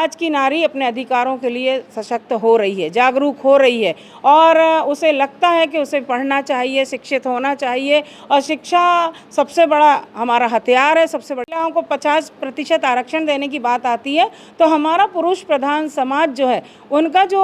आज की नारी अपने अधिकारों के लिए सशक्त हो रही है, जागरूक हो रही है और उसे लगता है कि उसे पढ़ना चाहिए, शिक्षित होना चाहिए और शिक्षा सबसे बड़ा हमारा हथियार है। सबसे महिलाओं को 50% आरक्षण देने की बात आती है तो हमारा पुरुष प्रधान समाज जो है उनका जो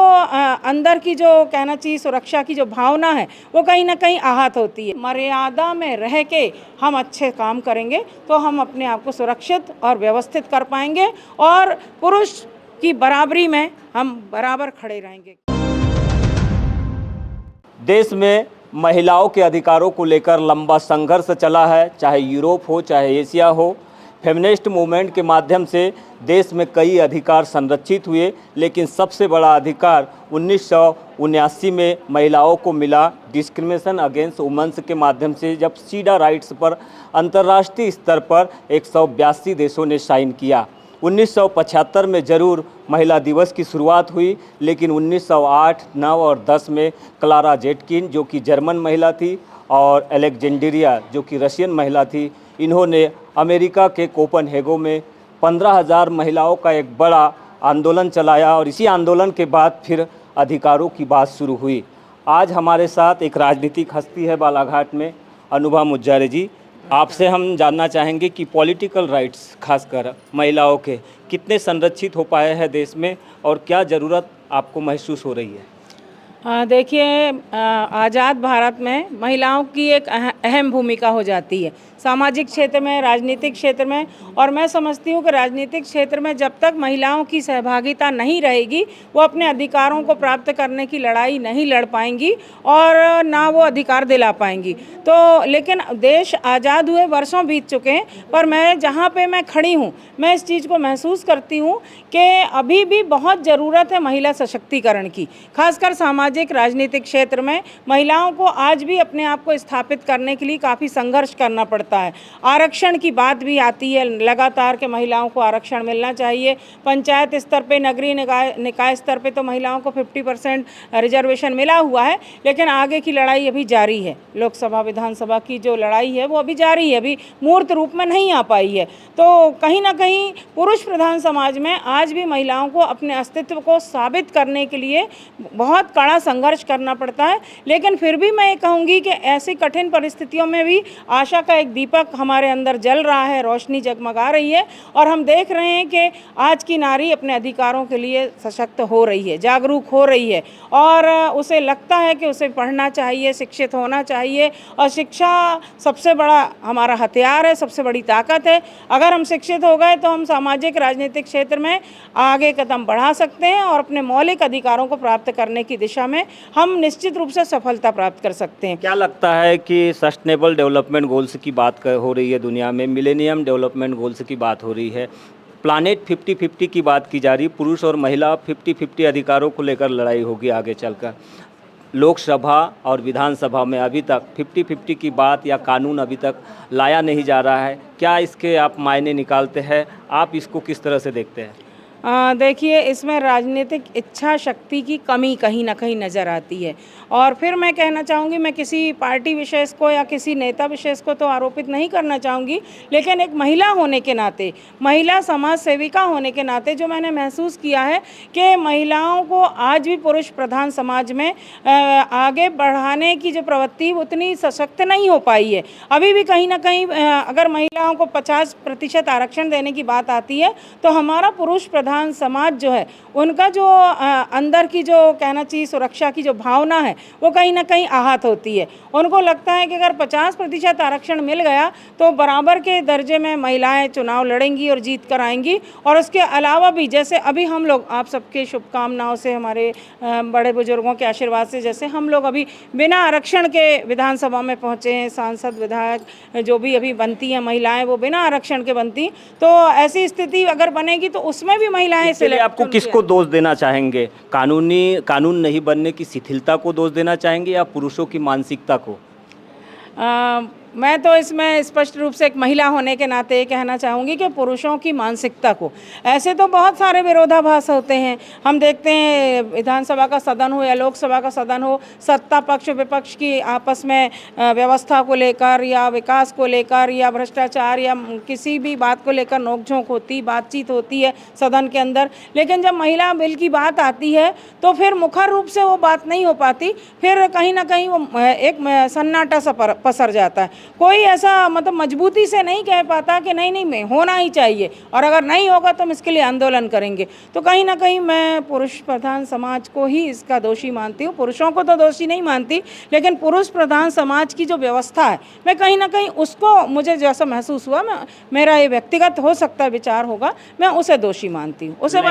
अंदर की जो कहना चाहिए सुरक्षा की जो भावना है वो कहीं ना कहीं आहत होती है। मर्यादा में रह के हम अच्छे काम करेंगे तो हम अपने आप को सुरक्षित और व्यवस्थित कर पाएंगे और पुरुष की बराबरी में हम बराबर खड़े रहेंगे। देश में महिलाओं के अधिकारों को लेकर लंबा संघर्ष चला है, चाहे यूरोप हो चाहे एशिया हो। फेमिनिस्ट मूवमेंट के माध्यम से देश में कई अधिकार संरक्षित हुए, लेकिन सबसे बड़ा अधिकार 1979 में महिलाओं को मिला डिस्क्रिमिनेशन अगेंस्ट वुमेन्स के माध्यम से, जब सीडा राइट्स पर अंतर्राष्ट्रीय स्तर पर 182 देशों ने साइन किया। 1975 में ज़रूर महिला दिवस की शुरुआत हुई, लेकिन 1908, 9 और 10 में क्लारा जेटकिन जो कि जर्मन महिला थी और अलेक्जेंड्रिया जो कि रशियन महिला थी, इन्होंने अमेरिका के कोपनहेगन में 15,000 महिलाओं का एक बड़ा आंदोलन चलाया और इसी आंदोलन के बाद फिर अधिकारों की बात शुरू हुई। आज हमारे साथ एक राजनीतिक हस्ती है बालाघाट में, अनुभा मुज्जारे जी। आपसे हम जानना चाहेंगे कि पॉलिटिकल राइट्स खासकर महिलाओं के कितने संरक्षित हो पाए हैं देश में और क्या ज़रूरत आपको महसूस हो रही है? देखिए, आज़ाद भारत में महिलाओं की एक अहम भूमिका हो जाती है सामाजिक क्षेत्र में, राजनीतिक क्षेत्र में। और मैं समझती हूँ कि राजनीतिक क्षेत्र में जब तक महिलाओं की सहभागिता नहीं रहेगी वो अपने अधिकारों को प्राप्त करने की लड़ाई नहीं लड़ पाएंगी और ना वो अधिकार दिला पाएंगी। तो लेकिन देश आज़ाद हुए वर्षों बीत चुके हैं, पर मैं जहाँ पे मैं खड़ी हूँ मैं इस चीज़ को महसूस करती हूँ कि अभी भी बहुत ज़रूरत है महिला सशक्तिकरण की। खासकर सामाजिक राजनीतिक क्षेत्र में महिलाओं को आज भी अपने आप को स्थापित करने के लिए काफ़ी संघर्ष करना पड़ता है। आरक्षण की बात भी आती है लगातार कि महिलाओं को आरक्षण मिलना चाहिए। पंचायत स्तर पे, नगरीय निकाय स्तर पे तो महिलाओं को 50% रिजर्वेशन मिला हुआ है, लेकिन आगे की लड़ाई अभी जारी है। लोकसभा विधानसभा की जो लड़ाई है वो अभी जारी है, अभी मूर्त रूप में नहीं आ पाई है। तो कहीं ना कहीं पुरुष प्रधान समाज में आज भी महिलाओं को अपने अस्तित्व को साबित करने के लिए बहुत कड़ा संघर्ष करना पड़ता है। लेकिन फिर भी मैं कहूँगी कि ऐसी कठिन परिस्थितियों में भी आशा का एक दीपक हमारे अंदर जल रहा है, रोशनी जगमगा रही है और हम देख रहे हैं कि आज की नारी अपने अधिकारों के लिए सशक्त हो रही है, जागरूक हो रही है और उसे लगता है कि उसे पढ़ना चाहिए, शिक्षित होना चाहिए और शिक्षा सबसे बड़ा हमारा हथियार है, सबसे बड़ी ताकत है। अगर हम शिक्षित हो गए तो हम सामाजिक राजनीतिक क्षेत्र में आगे कदम बढ़ा सकते हैं और अपने मौलिक अधिकारों को प्राप्त करने की दिशा में हम निश्चित रूप से सफलता प्राप्त कर सकते हैं। क्या लगता है कि सस्टेनेबल डेवलपमेंट गोल्स की बात हो रही है दुनिया में, मिलेनियम डेवलपमेंट गोल्स की बात हो रही है, प्लानेट 50-50 की बात की जा रही, पुरुष और महिला 50-50 अधिकारों को लेकर लड़ाई होगी आगे चलकर। लोकसभा और विधानसभा में अभी तक 50-50 की बात या कानून अभी तक लाया नहीं जा रहा है। क्या इसके आप मायने निकालते हैं? आप इसको किस तरह से देखते हैं? देखिए, इसमें राजनीतिक इच्छा शक्ति की कमी कहीं ना कहीं नज़र आती है। और फिर मैं कहना चाहूँगी, मैं किसी पार्टी विशेष को या किसी नेता विशेष को तो आरोपित नहीं करना चाहूँगी, लेकिन एक महिला होने के नाते, महिला समाज सेविका होने के नाते जो मैंने महसूस किया है कि महिलाओं को आज भी पुरुष प्रधान समाज में आगे बढ़ाने की जो प्रवृत्ति उतनी सशक्त नहीं हो पाई है। अभी भी कहीं ना कहीं अगर महिलाओं को 50% आरक्षण देने की बात आती है तो हमारा पुरुष प्रधान समाज जो है उनका जो अंदर की जो कहना चाहिए सुरक्षा की जो भावना है वो कहीं ना कहीं आहत होती है। उनको लगता है कि अगर 50% आरक्षण मिल गया तो बराबर के दर्जे में महिलाएं चुनाव लड़ेंगी और जीत कर आएंगी। और उसके अलावा भी जैसे अभी हम लोग, आप सबके शुभकामनाओं से, हमारे बड़े बुजुर्गों के आशीर्वाद से, जैसे हम लोग अभी बिना आरक्षण के विधानसभा में पहुँचे हैं, सांसद विधायक जो भी अभी बनती हैं महिलाएं वो बिना आरक्षण के बनती, तो ऐसी स्थिति अगर बनेगी तो उसमें भी महिलाएं सिलेक्ट। आपको किसको दोष देना चाहेंगे? कानून नहीं बनने की शिथिलता को दोष देना चाहेंगे या पुरुषों की मानसिकता को? मैं तो इसमें स्पष्ट रूप से एक महिला होने के नाते ये कहना चाहूँगी कि पुरुषों की मानसिकता को, ऐसे तो बहुत सारे विरोधाभास होते हैं। हम देखते हैं विधानसभा का सदन हो या लोकसभा का सदन हो, सत्ता पक्ष विपक्ष की आपस में व्यवस्था को लेकर या विकास को लेकर या भ्रष्टाचार या किसी भी बात को लेकर नोकझोंक होती, बातचीत होती है सदन के अंदर। लेकिन जब महिला बिल की बात आती है तो फिर मुखर रूप से वो बात नहीं हो पाती, फिर कहीं ना कहीं वो एक सन्नाटा सा पसर जाता है। कोई ऐसा मतलब मजबूती से नहीं कह पाता कि नहीं नहीं मैं होना ही चाहिए, और अगर नहीं होगा तो हम इसके लिए आंदोलन करेंगे। तो कहीं ना कहीं मैं पुरुष प्रधान समाज को ही इसका दोषी मानती हूँ। पुरुषों को तो दोषी नहीं मानती, लेकिन पुरुष प्रधान समाज की जो व्यवस्था है, मैं कहीं ना कहीं उसको, मुझे जैसा महसूस हुआ, मेरा ये व्यक्तिगत हो सकता है विचार होगा, मैं उसे दोषी मानती हूँ। उसे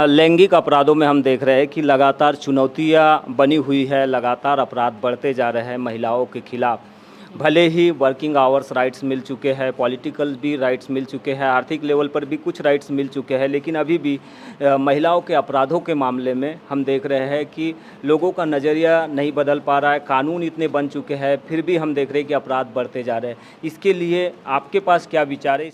लैंगिक अपराधों में हम देख रहे हैं कि लगातार चुनौतियाँ बनी हुई है, लगातार अपराध बढ़ते जा रहे हैं महिलाओं के खिलाफ। भले ही वर्किंग आवर्स राइट्स मिल चुके हैं, पॉलिटिकल भी राइट्स मिल चुके हैं, आर्थिक लेवल पर भी कुछ राइट्स मिल चुके हैं, लेकिन अभी भी महिलाओं के अपराधों के मामले में हम देख रहे हैं कि लोगों का नज़रिया नहीं बदल पा रहा है। कानून इतने बन चुके हैं, फिर भी हम देख रहे हैं कि अपराध बढ़ते जा रहे हैं। इसके लिए आपके पास क्या विचार है?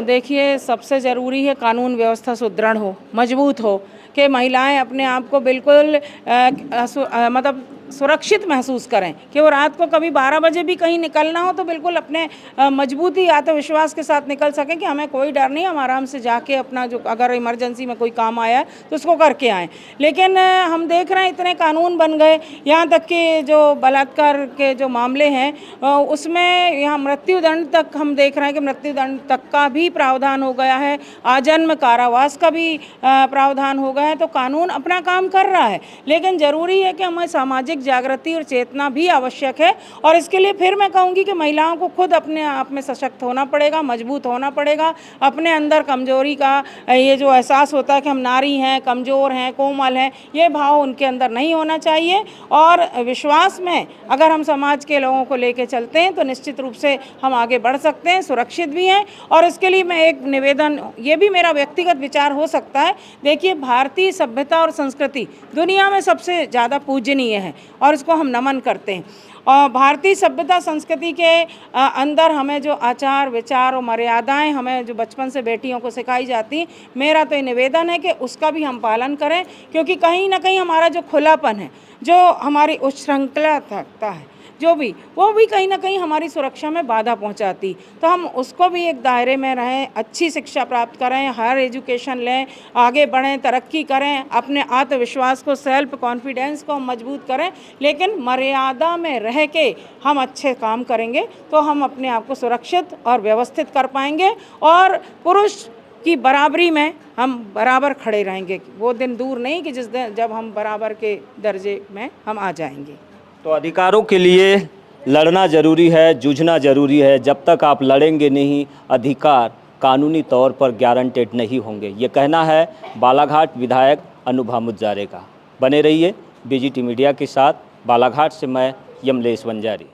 देखिए, सबसे ज़रूरी है कानून व्यवस्था सुदृढ़ हो, मजबूत हो, कि महिलाएं अपने आप को बिल्कुल मतलब सुरक्षित महसूस करें, कि वो रात को कभी 12 बजे भी कहीं निकलना हो तो बिल्कुल अपने मजबूती आत्मविश्वास के साथ निकल सकें कि हमें कोई डर नहीं, हम आराम से जाके अपना जो अगर इमरजेंसी में कोई काम आया है तो उसको करके आएँ। लेकिन हम देख रहे हैं इतने कानून बन गए, यहाँ तक कि जो बलात्कार के जो मामले हैं उसमें यहाँ मृत्युदंड तक हम देख रहे हैं कि मृत्युदंड तक का भी प्रावधान हो गया है, आजन्म कारावास का भी प्रावधान हो गया है। तो कानून अपना काम कर रहा है, लेकिन ज़रूरी है कि हमें सामाजिक जागृति और चेतना भी आवश्यक है। और इसके लिए फिर मैं कहूँगी कि महिलाओं को खुद अपने आप में सशक्त होना पड़ेगा, मजबूत होना पड़ेगा। अपने अंदर कमजोरी का ये जो एहसास होता है कि हम नारी हैं, कमज़ोर हैं, कोमल हैं, ये भाव उनके अंदर नहीं होना चाहिए। और विश्वास में अगर हम समाज के लोगों को लेकर चलते हैं तो निश्चित रूप से हम आगे बढ़ सकते हैं, सुरक्षित भी हैं। और इसके लिए मैं एक निवेदन, ये भी मेरा व्यक्तिगत विचार हो सकता है। देखिए, भारतीय सभ्यता और संस्कृति दुनिया में सबसे ज़्यादा पूजनीय है और इसको हम नमन करते हैं। और भारतीय सभ्यता संस्कृति के अंदर हमें जो आचार विचार और मर्यादाएं हमें जो बचपन से बेटियों को सिखाई जाती हैं, मेरा तो ये निवेदन है कि उसका भी हम पालन करें, क्योंकि कहीं ना कहीं हमारा जो खुलापन है, जो हमारी उच्छृंखलता है, जो भी वो भी कहीं ना कहीं हमारी सुरक्षा में बाधा पहुंचाती। तो हम उसको भी एक दायरे में रहें, अच्छी शिक्षा प्राप्त करें, हायर एजुकेशन लें, आगे बढ़ें, तरक्की करें, अपने आत्मविश्वास को, सेल्फ कॉन्फिडेंस को मजबूत करें। लेकिन मर्यादा में रह के हम अच्छे काम करेंगे तो हम अपने आप को सुरक्षित और व्यवस्थित कर पाएंगे, और पुरुष की बराबरी में हम बराबर खड़े रहेंगे। वो दिन दूर नहीं कि जिस दिन जब हम बराबर के दर्जे में हम आ जाएंगे। तो अधिकारों के लिए लड़ना ज़रूरी है, जूझना ज़रूरी है। जब तक आप लड़ेंगे नहीं, अधिकार कानूनी तौर पर गारंटेड नहीं होंगे। ये कहना है बालाघाट विधायक अनुभा मुजारे का। बने रहिए BGT मीडिया के साथ। बालाघाट से मैं यमलेश वंजारी।